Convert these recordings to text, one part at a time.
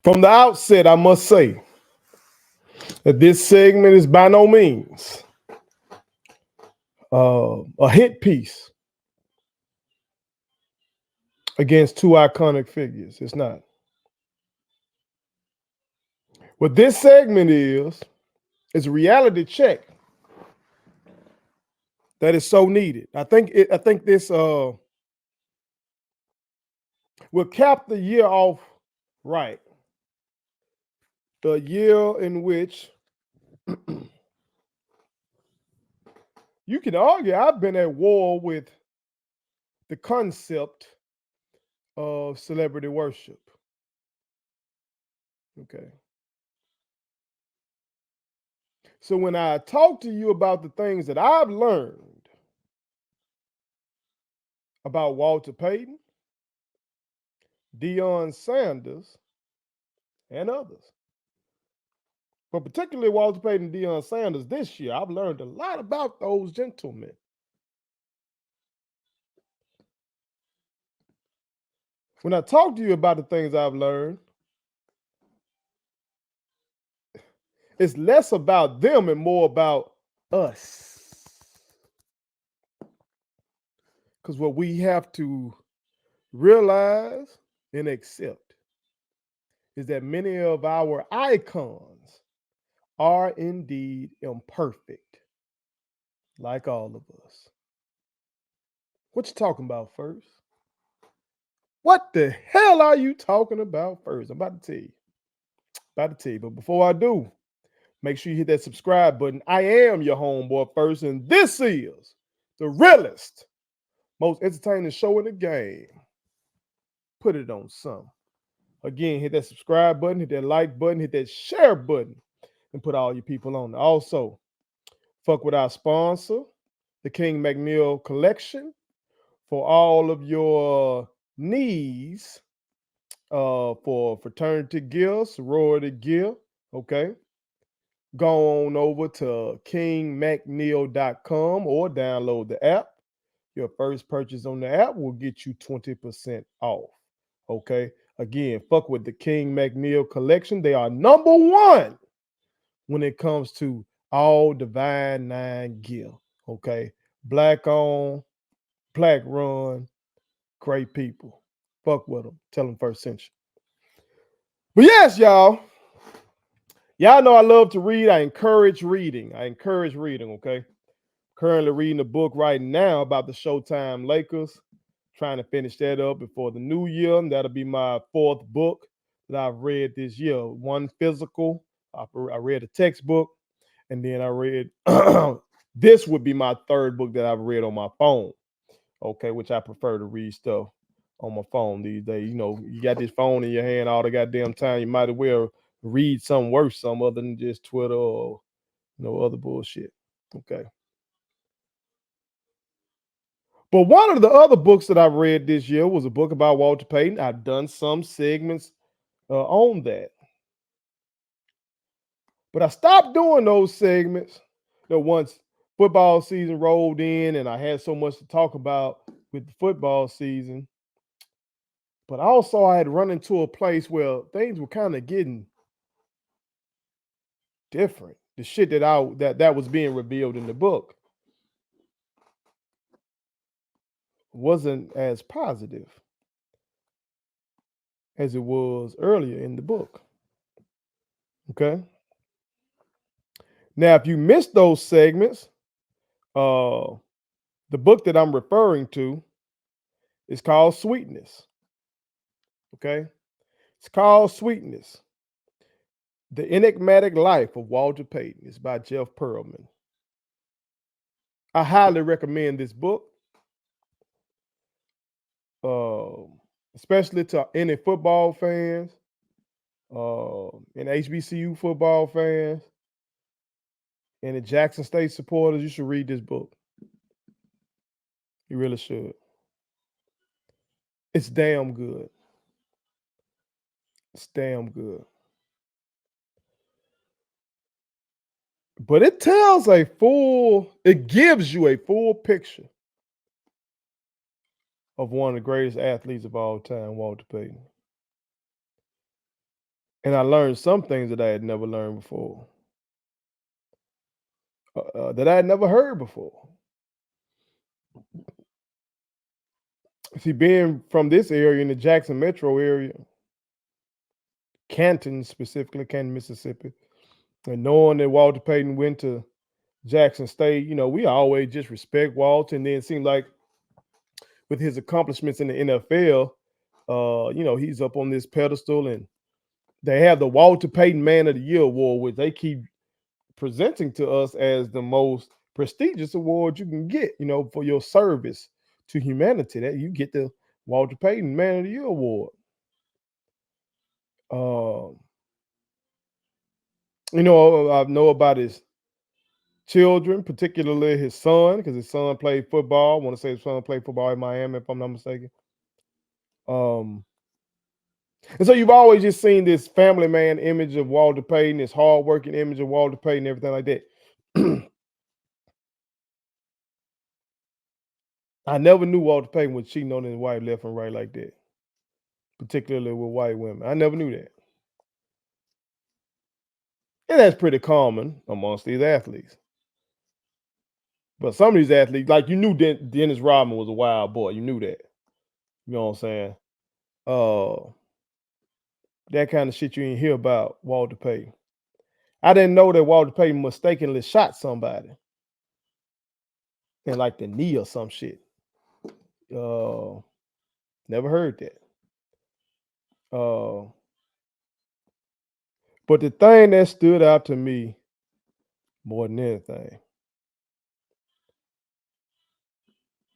From the outset, I must say that this segment is by no means a hit piece against two iconic figures. It's not. What this segment is a reality check that is so needed. I think this will cap the year off right. The year in which you can argue I've been at war with the concept of celebrity worship. Okay. So when I talk to you about the things that I've learned about Walter Payton, Deion Sanders, and others, but particularly Walter Payton and Deion Sanders this year, I've learned a lot about those gentlemen. When I talk to you about the things I've learned, it's less about them and more about us. Because what we have to realize and accept is that many of our icons are indeed imperfect, like all of us. What you talking about first? What the hell are you talking about first? I'm about to tell you. But before I do, make sure you hit that subscribe button. I am your homeboy first, and this is the realest, most entertaining show in the game. Put it on some. Again, hit that subscribe button, hit that like button, hit that share button, and put all your people on there. Also, fuck with our sponsor, the King McNeil Collection, for all of your needs for fraternity gear, sorority gear. Okay. Go on over to kingmcneil.com or download the app. Your first purchase on the app will get you 20% off. Okay. Again, fuck with the King McNeil Collection. They are number one when it comes to all Divine Nine gear. Okay. Black on, black run, great people. Fuck with them. Tell them First Century. But yes, y'all. Y'all know I love to read. I encourage reading. Okay? Currently reading a book right now about the Showtime Lakers. Trying to finish that up before the new year. And that'll be my fourth book that I've read this year. One physical. I read a textbook. And then I read, this would be my third book that I've read on my phone. Okay, which I prefer to read stuff on my phone these days. You know, you got this phone in your hand all the goddamn time. You might as well read something worse, some other than just Twitter or other bullshit. Okay. But one of the other books that I've read this year was a book about Walter Payton. I've done some segments on that. But I stopped doing those segments once football season rolled in and I had so much to talk about with the football season. But also I had run into a place where things were kind of getting different. The shit that was being revealed in the book wasn't as positive as it was earlier in the book. Okay. Now, if you missed those segments, the book that I'm referring to is called Sweetness. Okay. It's called Sweetness. The Enigmatic Life of Walter Payton. It's by Jeff Pearlman. I highly recommend this book. Especially to any football fans, and HBCU football fans, and the Jackson State supporters. You should read this book. You really should. It's damn good. It's damn good. But it gives you a full picture of one of the greatest athletes of all time, Walter Payton. And I learned some things that I had never learned before, that I had never heard before. See, being from this area in the Jackson metro area, Canton specifically, Canton, Mississippi, and knowing that Walter Payton went to Jackson State, we always just respect Walter. And then it seemed like with his accomplishments in the NFL, he's up on this pedestal, and they have the Walter Payton Man of the Year award, which they keep presenting to us as the most prestigious award you can get, for your service to humanity. That you get the Walter Payton Man of the Year award. I know about his children, particularly his son, because his son played football. I want to say his son played football in Miami, if I'm not mistaken. And so you've always just seen this family man image of Walter Payton, this hardworking image of Walter Payton, everything like that. I never knew Walter Payton was cheating on his wife left and right like that, particularly with white women. I never knew that. And that's pretty common amongst these athletes. But some of these athletes, like you knew Dennis Rodman was a wild boy. You knew that. You know what I'm saying? That kind of shit you didn't hear about Walter Payton. I didn't know that Walter Payton mistakenly shot somebody in like the knee or some shit. Never heard that. But the thing that stood out to me more than anything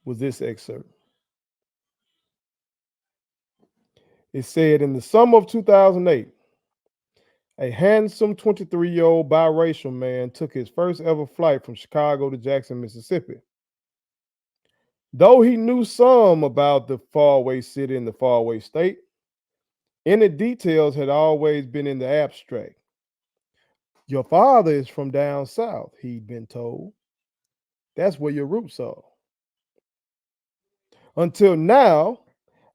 was this excerpt. It said, in the summer of 2008, a handsome 23-year-old biracial man took his first ever flight from Chicago to Jackson, Mississippi. Though he knew some about the faraway city and the faraway state, any details had always been in the abstract. Your father is from down south, he'd been told. That's where your roots are. Until now,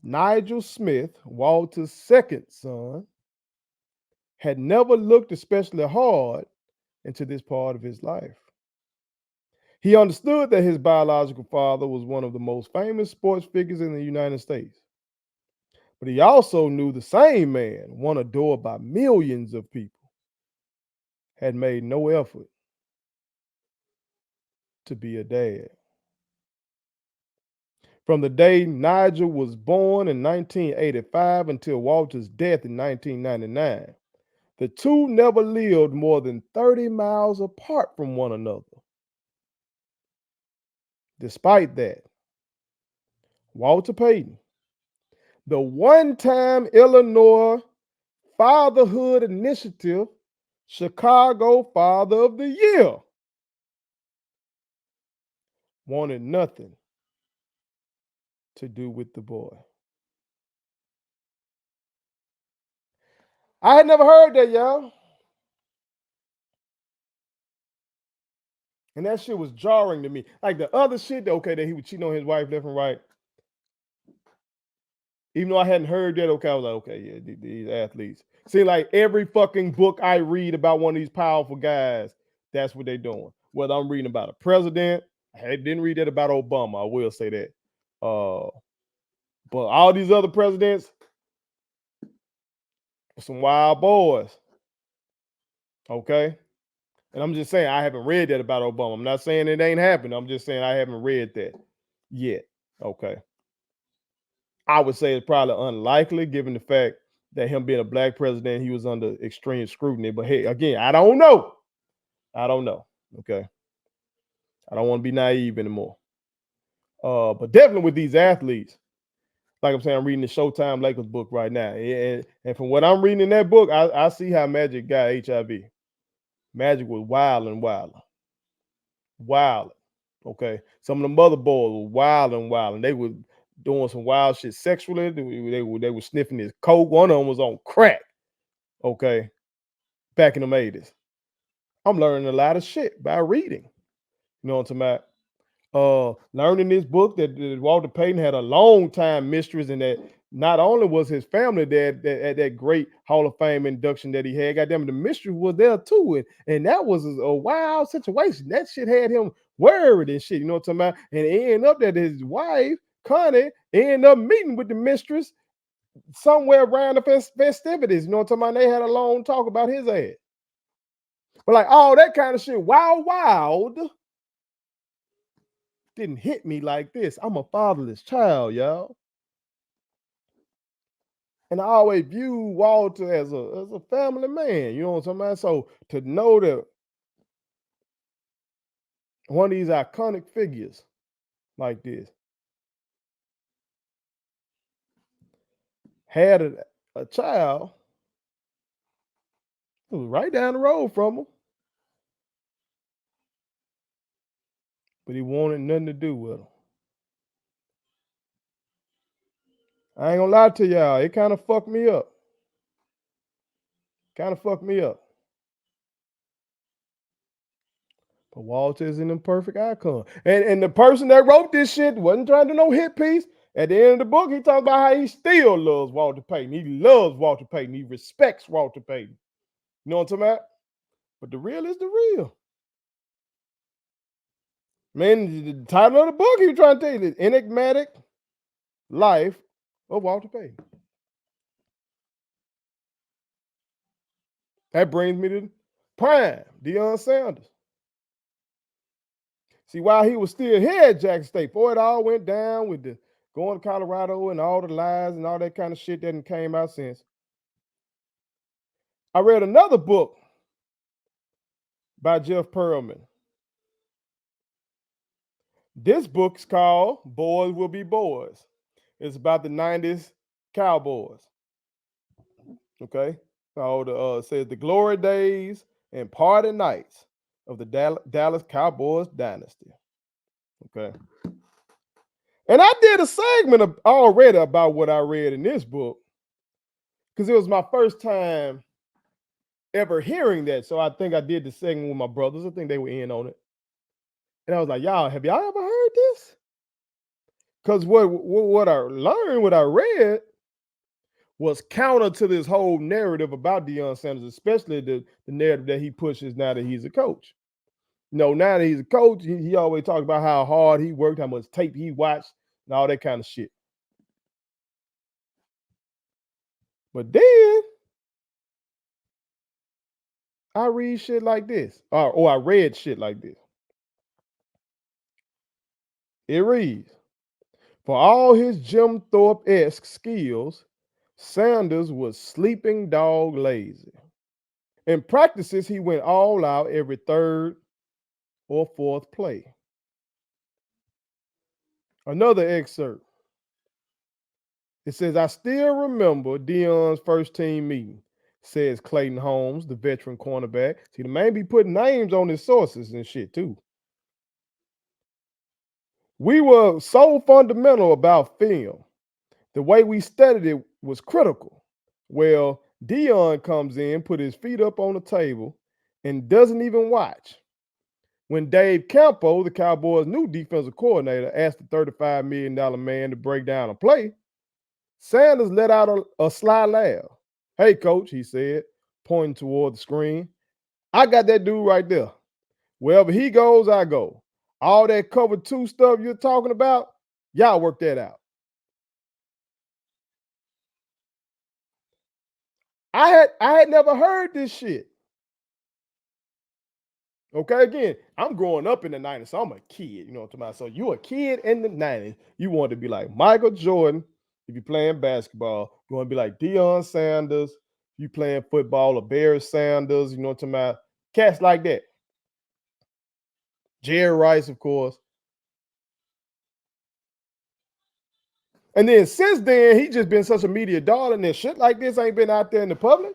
Nigel Smith, Walter's second son, had never looked especially hard into this part of his life. He understood that his biological father was one of the most famous sports figures in the United States. But he also knew the same man, one adored by millions of people, had made no effort to be a dad. From the day Nigel was born in 1985 until Walter's death in 1999, the two never lived more than 30 miles apart from one another. Despite that, Walter Payton, the one-time Illinois Fatherhood Initiative Chicago Father of the Year, wanted nothing to do with the boy. I had never heard that, y'all. And that shit was jarring to me. Like the other shit, okay, that he was cheating on his wife left and right. Even though I hadn't heard that, okay, I was like, okay, yeah, these athletes. See, like every fucking book I read about one of these powerful guys, that's what they're doing. Whether I'm reading about a president, I didn't read that about Obama, I will say that. But all these other presidents, some wild boys. Okay. And I'm just saying, I haven't read that about Obama. I'm not saying it ain't happened. I'm just saying I haven't read that yet. Okay. I would say it's probably unlikely given the fact that him being a black president, he was under extreme scrutiny. But hey, again, I don't know. I don't know. Okay. I don't want to be naive anymore. But definitely with these athletes, like I'm saying, I'm reading the Showtime Lakers book right now. And from what I'm reading in that book, I see how Magic got HIV. Magic was wild and wild. Wild. Okay. Some of the mother boys were wild and wild. And they were doing some wild shit sexually. They were sniffing his coke. One of them was on crack. Okay. Back in the 80s. I'm learning a lot of shit by reading. You know what I'm talking about? Learning this book that Walter Payton had a long time mistress and that not only was his family there at that great Hall of Fame induction that he had, goddamn, the mistress was there too. And that was a wild situation. That shit had him worried and shit, you know what I'm talking about? And it ended up that his wife, Connie, ended up meeting with the mistress somewhere around the festivities, you know what I'm talking about? They had a long talk about his ass. But like all that kind of shit, wild, didn't hit me like this. I'm a fatherless child, y'all. And I always view Walter as a family man, you know what I'm talking about? So to know that one of these iconic figures like this had a child who was right down the road from him, but he wanted nothing to do with him. I ain't gonna lie to y'all, it kind of fucked me up. Kind of fucked me up. But Walter is an imperfect icon. And the person that wrote this shit wasn't trying to do no hit piece. At the end of the book, he talks about how he still loves Walter Payton. He loves Walter Payton. He respects Walter Payton. You know what I'm talking about? But the real is the real. Man, the title of the book he was trying to tell you, the enigmatic life of Walter Payton. That brings me to prime, Deion Sanders. See, while he was still here at Jackson State, before it all went down with the going to Colorado and all the lies and all that kind of shit that came out since, I read another book by Jeff Pearlman. This book's called Boys Will Be Boys. It's about the 90s Cowboys. Okay? So says the glory days and party nights of the Dallas Cowboys dynasty. Okay. And I did a segment already about what I read in this book because it was my first time ever hearing that. So I think I did the segment with my brothers. I think they were in on it. And I was like, y'all, have y'all ever heard this? Because what I learned, what I read, was counter to this whole narrative about Deion Sanders, especially the narrative that he pushes now that he's a coach. You know, now that he's a coach, he always talks about how hard he worked, how much tape he watched, and all that kind of shit. But then I read shit like this, or I read shit like this. It reads, for all his Jim Thorpe-esque skills, Sanders was sleeping dog lazy. In practices, he went all out every third or fourth play. Another excerpt. It says, I still remember Deion's first team meeting, says Clayton Holmes, the veteran cornerback. See, the man be putting names on his sources and shit, too. We were so fundamental about film. The way we studied it was critical. Well, Deion comes in, put his feet up on the table, and doesn't even watch. When Dave Campo, the Cowboys' new defensive coordinator, asked the $35 million man to break down a play, Sanders let out a sly laugh. Hey, coach, he said, pointing toward the screen. I got that dude right there. Wherever he goes, I go. All that cover two stuff you're talking about, y'all work that out. I had never heard this shit. Okay, again, I'm growing up in the 90s, so I'm a kid, you know what I'm talking about? So you a kid in the 90s, you want to be like Michael Jordan if you're playing basketball. You want to be like Deion Sanders, you playing football, or Barry Sanders, you know what I'm talking about? Cats like that. Jerry Rice, of course. And then since then, he just been such a media darling and shit like this ain't been out there in the public.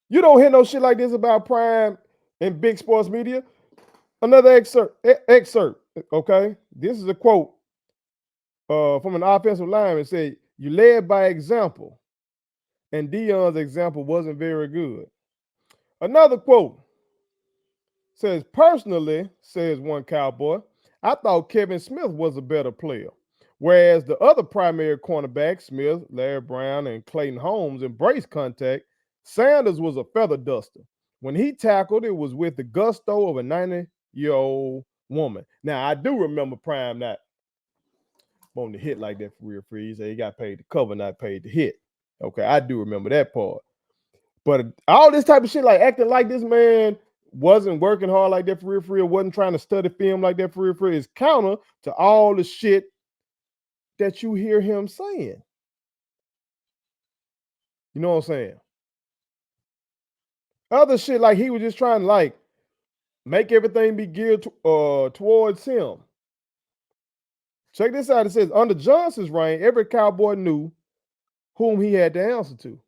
You don't hear no shit like this about Prime and big sports media. Another excerpt, okay? This is a quote from an offensive lineman. It said, you led by example, and Deion's example wasn't very good. Another quote says, personally, says one Cowboy, I thought Kevin Smith was a better player. Whereas the other primary cornerbacks, Smith, Larry Brown, and Clayton Holmes, embraced contact, Sanders was a feather duster. When he tackled, it was with the gusto of a 90-year-old woman. Now, I do remember Prime not wanting to hit like that for real. He said he got paid to cover, not paid to hit. Okay, I do remember that part. But all this type of shit, like acting like this man wasn't working hard like that for real, wasn't trying to study film like that for real, is counter to all the shit that you hear him saying. You know what I'm saying? Other shit, like he was just trying to like make everything be geared towards him. Check this out. It says, under Johnson's reign, every Cowboy knew whom he had to answer to.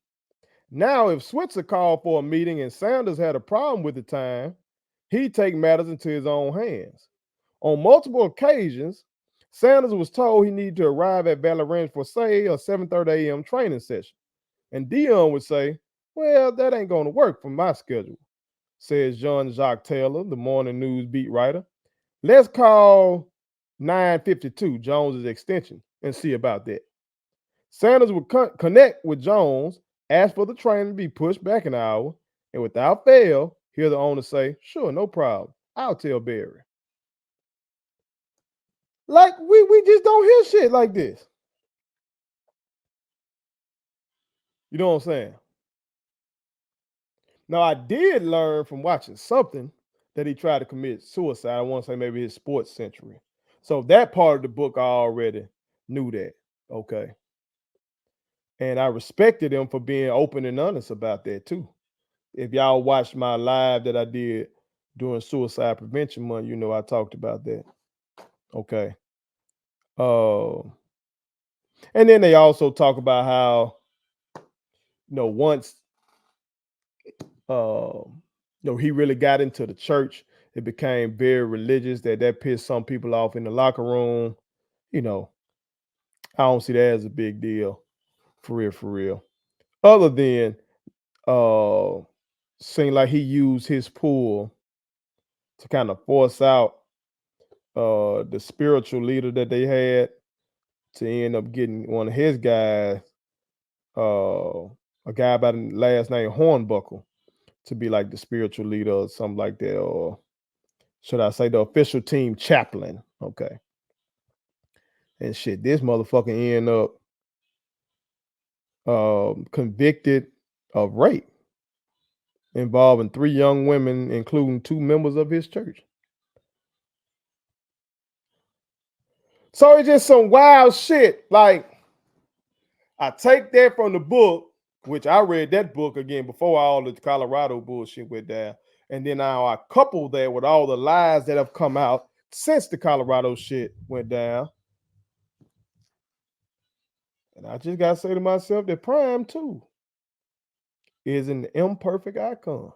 Now, if Switzer called for a meeting and Sanders had a problem with the time, he'd take matters into his own hands. On multiple occasions, Sanders was told he needed to arrive at Valley Ranch for, say, a 7:30 a.m. training session. And Deion would say, well, that ain't going to work for my schedule, says Jean-Jacques Taylor, the morning news beat writer. Let's call 9:52, Jones's extension, and see about that. Sanders would connect with Jones, ask for the train to be pushed back an hour, and without fail, hear the owner say, sure, no problem. I'll tell Barry. Like, we just don't hear shit like this. You know what I'm saying? Now, I did learn from watching something that he tried to commit suicide. I want to say maybe his sports century. So that part of the book, I already knew that. Okay. And I respected him for being open and honest about that too. If y'all watched my live that I did during Suicide Prevention Month, you know I talked about that. Okay. And then they also talk about how, once he really got into the church, it became very religious, that pissed some people off in the locker room. I don't see that as a big deal, for real. Other than seemed like he used his pull to kind of force out the spiritual leader that they had to end up getting one of his guys, a guy by the last name Hornbuckle, to be like the spiritual leader or something like that, or should I say the official team chaplain? Okay. And shit, this motherfucker end up convicted of rape involving 3 young women, including 2 members of his church. So it's just some wild shit. Like, I take that from the book, which I read that book again before all the Colorado bullshit went down. And then now I couple that with all the lies that have come out since the Colorado shit went down. And I just got to say to myself that Prime, too, is an imperfect icon.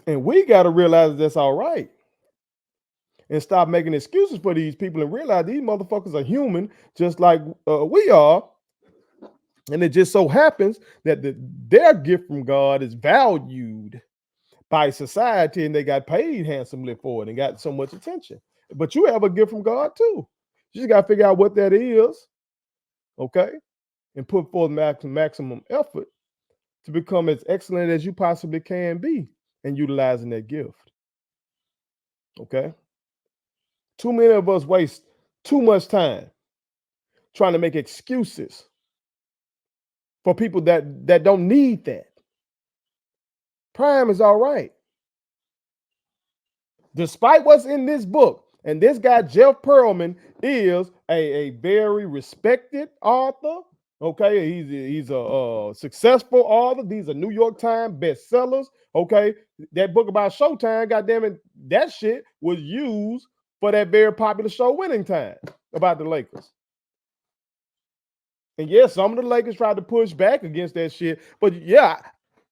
And we got to realize that's all right. And stop making excuses for these people and realize these motherfuckers are human just like we are. And it just so happens that their gift from God is valued by society and they got paid handsomely for it and got so much attention. But you have a gift from God too. You just got to figure out what that is, okay? And put forth maximum effort to become as excellent as you possibly can be in utilizing that gift, okay? Too many of us waste too much time trying to make excuses for people that don't need that. Prime is all right. Despite what's in this book, and this guy, Jeff Pearlman, is a very respected author. Okay, he's a successful author. These are New York Times bestsellers. Okay, that book about Showtime, goddamn it, that shit was used for that very popular show Winning Time about the Lakers. And yes, some of the Lakers tried to push back against that shit, but yeah,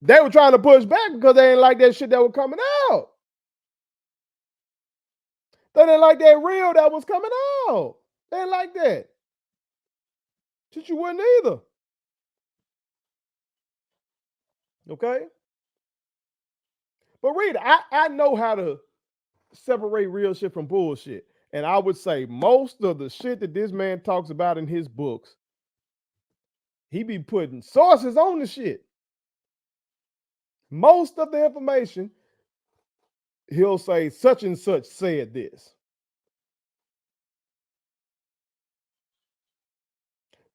they were trying to push back because they didn't like that shit that was coming out. They didn't like that real that was coming out. They didn't like that. Shit, you wouldn't either. Okay? But read, I know how to separate real shit from bullshit. And I would say most of the shit that this man talks about in his books, he be putting sources on the shit. Most of the information, he'll say such and such said this.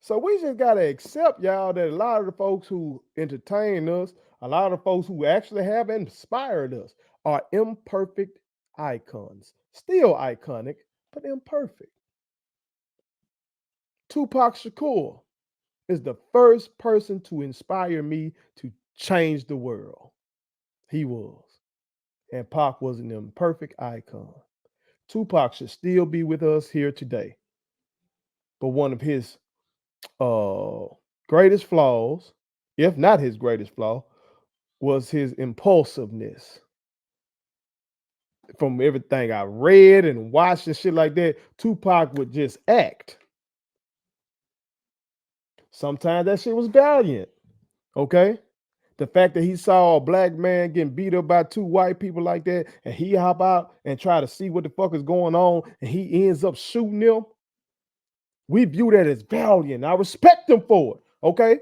So we just gotta accept, y'all, that a lot of the folks who entertain us, a lot of folks who actually have inspired us, are imperfect icons. Still iconic, but imperfect. Tupac Shakur is the first person to inspire me to change the world. He was. And Pac was an imperfect icon. Tupac should still be with us here today. But one of his greatest flaws, if not his greatest flaw, was his impulsiveness. From everything I read and watched and shit like that, Tupac would just act. Sometimes that shit was valiant. Okay? The fact that he saw a black man getting beat up by two white people like that, and he hop out and try to see what the fuck is going on, and he ends up shooting them. We view that as valiant. I respect him for it. Okay.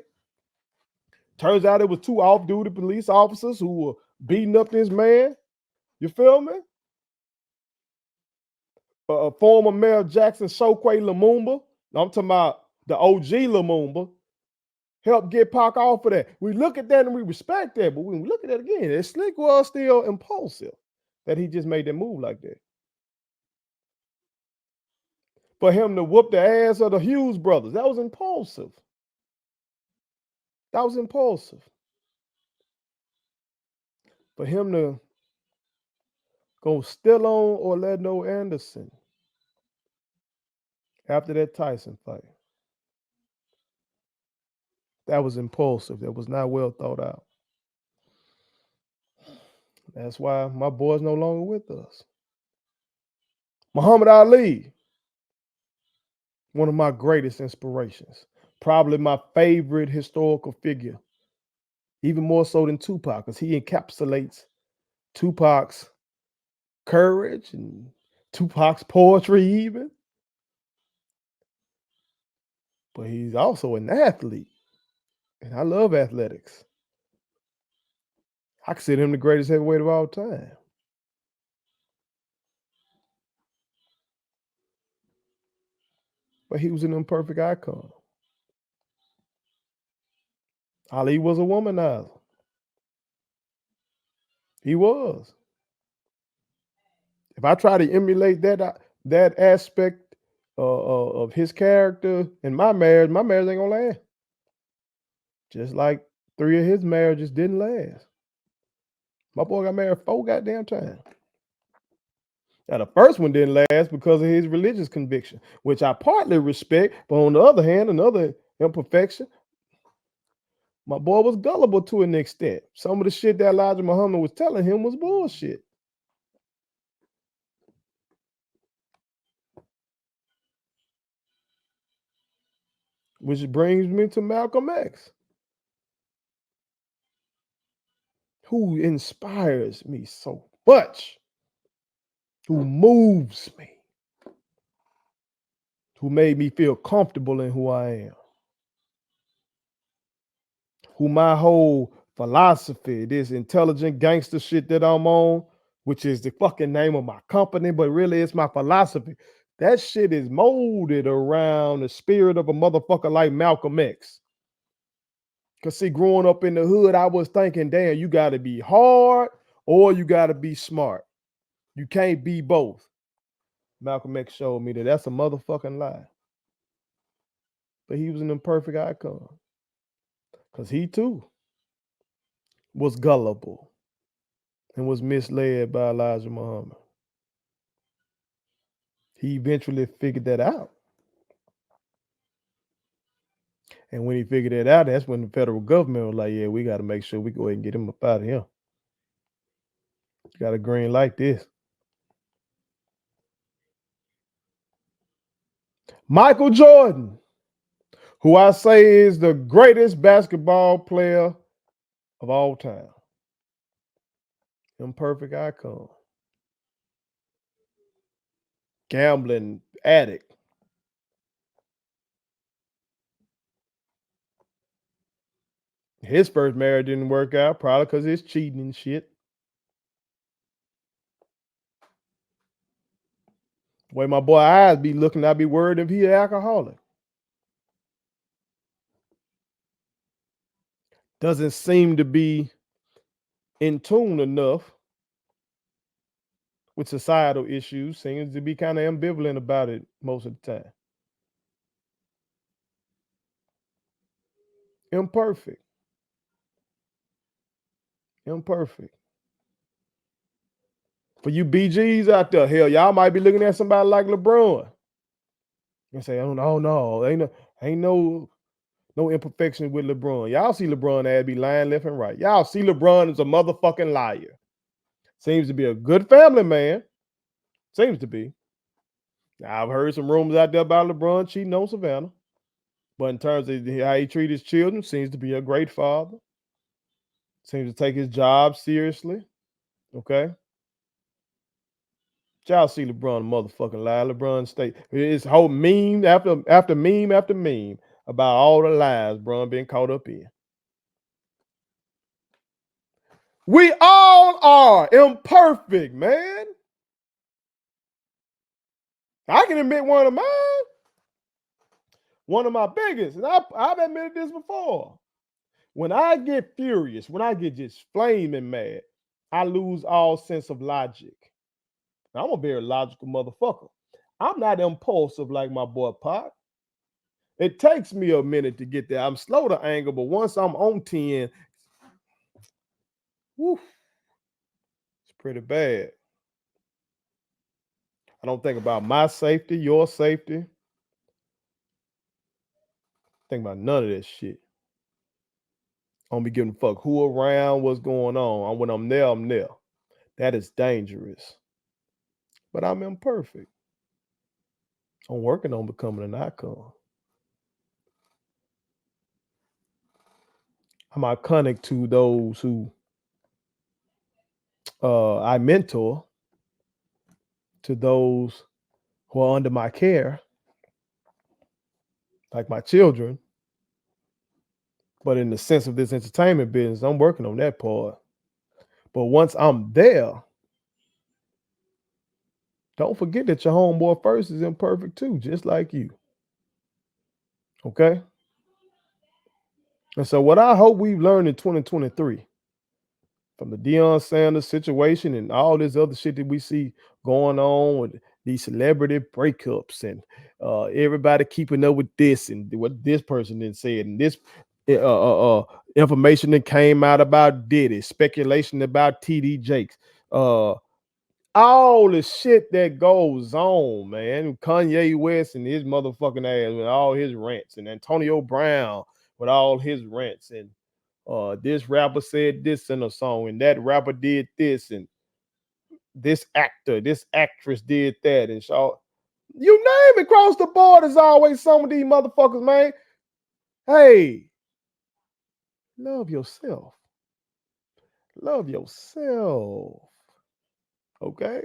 Turns out it was two off-duty police officers who were beating up this man. You feel me? Former Mayor Jackson Chokwe Lumumba, I'm talking about the OG Lumumba, helped get Pac off of that. We look at that and we respect that, but when we look at that again, that Slick was still impulsive that he just made that move like that. For him to whoop the ass of the Hughes brothers, that was impulsive. That was impulsive. For him to go Stallone or Orlando Anderson after that Tyson fight, that was impulsive. That was not well thought out. That's why my boy's no longer with us. Muhammad Ali, one of my greatest inspirations, probably my favorite historical figure, even more so than Tupac, because he encapsulates Tupac's courage and Tupac's poetry even. But he's also an athlete, and I love athletics. I consider him the greatest heavyweight of all time. But he was an imperfect icon. Ali was a womanizer. He was. If I try to emulate that aspect of his character in my marriage ain't gonna last. Just like 3 of his marriages didn't last. My boy got married 4 goddamn times. Now the first one didn't last because of his religious conviction, which I partly respect, but on the other hand, another imperfection, my boy was gullible to an extent. Some of the shit that Elijah Muhammad was telling him was bullshit. Which brings me to Malcolm X, who inspires me so much, who moves me, who made me feel comfortable in who I am, who my whole philosophy, this intelligent gangster shit that I'm on, which is the fucking name of my company, but really it's my philosophy. That shit is molded around the spirit of a motherfucker like Malcolm X. Because see, growing up in the hood, I was thinking, damn, you got to be hard or you got to be smart. You can't be both. Malcolm X showed me that that's a motherfucking lie. But he was an imperfect icon. Because he too was gullible and was misled by Elijah Muhammad. He eventually figured that out. And when he figured that out, that's when the federal government was like, yeah, we got to make sure we go ahead and get him up out of here. Got a green like this. Michael Jordan, who I say is the greatest basketball player of all time. Imperfect icon. gambling addict. His first marriage didn't work out, probably because he's cheating and shit. The way my boy eyes be looking, I'd be worried if he an alcoholic. Doesn't seem to be in tune enough with societal issues. Seems to be kind of ambivalent about it most of the time. Imperfect. Imperfect. For you BGs out there, hell, y'all might be looking at somebody like LeBron and say, "Oh no, ain't no imperfection with LeBron." Y'all see LeBron ass be lying left and right. Y'all see LeBron as a motherfucking liar. Seems to be a good family man. Seems to be. Now, I've heard some rumors out there about LeBron cheating on Savannah, but in terms of how he treats his children, seems to be a great father. Seems to take his job seriously. Okay. Y'all see LeBron motherfucking lie. LeBron state his whole meme after meme after meme about all the lies Bron been caught up in. We all are imperfect, man. I can admit one of mine, one of my biggest, and I've admitted this before. When I get furious, when I get just flaming mad, I lose all sense of logic. Now, I'm a very logical motherfucker. I'm not impulsive like my boy Pac. It takes me a minute to get there. I'm slow to anger, but once I'm on 10, whew, it's pretty bad. I don't think about my safety, your safety. Think about none of that shit. I don't be giving a fuck who around, what's going on. When I'm there, I'm there. That is dangerous. But I'm imperfect. I'm working on becoming an icon. I'm iconic to those who I mentor, to those who are under my care, like my children. But in the sense of this entertainment business, I'm working on that part. But once I'm there, don't forget that your homeboy first is imperfect too, just like you. Okay? And so what I hope we've learned in 2023 from the Deion Sanders situation and all this other shit that we see going on with these celebrity breakups and everybody keeping up with this and what this person then said and this information that came out about Diddy, speculation about TD Jakes, all the shit that goes on, man. Kanye West and his motherfucking ass with all his rants, and Antonio Brown with all his rants, and this rapper said this in a song, and that rapper did this, and this actor, this actress did that, and so you name it, across the board is always some of these motherfuckers, man. Hey, love yourself. Love yourself. Okay?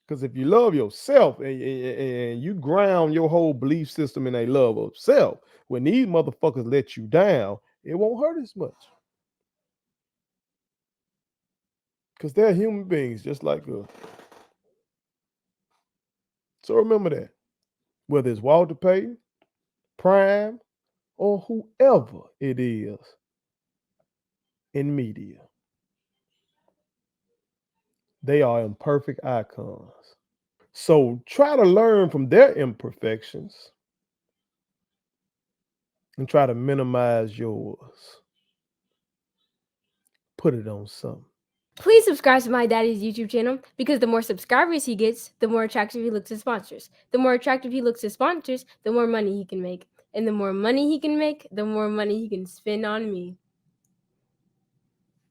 Because if you love yourself and you ground your whole belief system in a love of self, when these motherfuckers let you down, it won't hurt as much. Because they're human beings just like us. So remember that. Whether it's Walter Payton, Prime, or whoever it is in media, they are imperfect icons. So try to learn from their imperfections and try to minimize yours. Put it on something. Please subscribe to my daddy's YouTube channel because the more subscribers he gets, the more attractive he looks to sponsors. The more attractive he looks to sponsors, the more money he can make. And the more money he can make, the more money he can spend on me.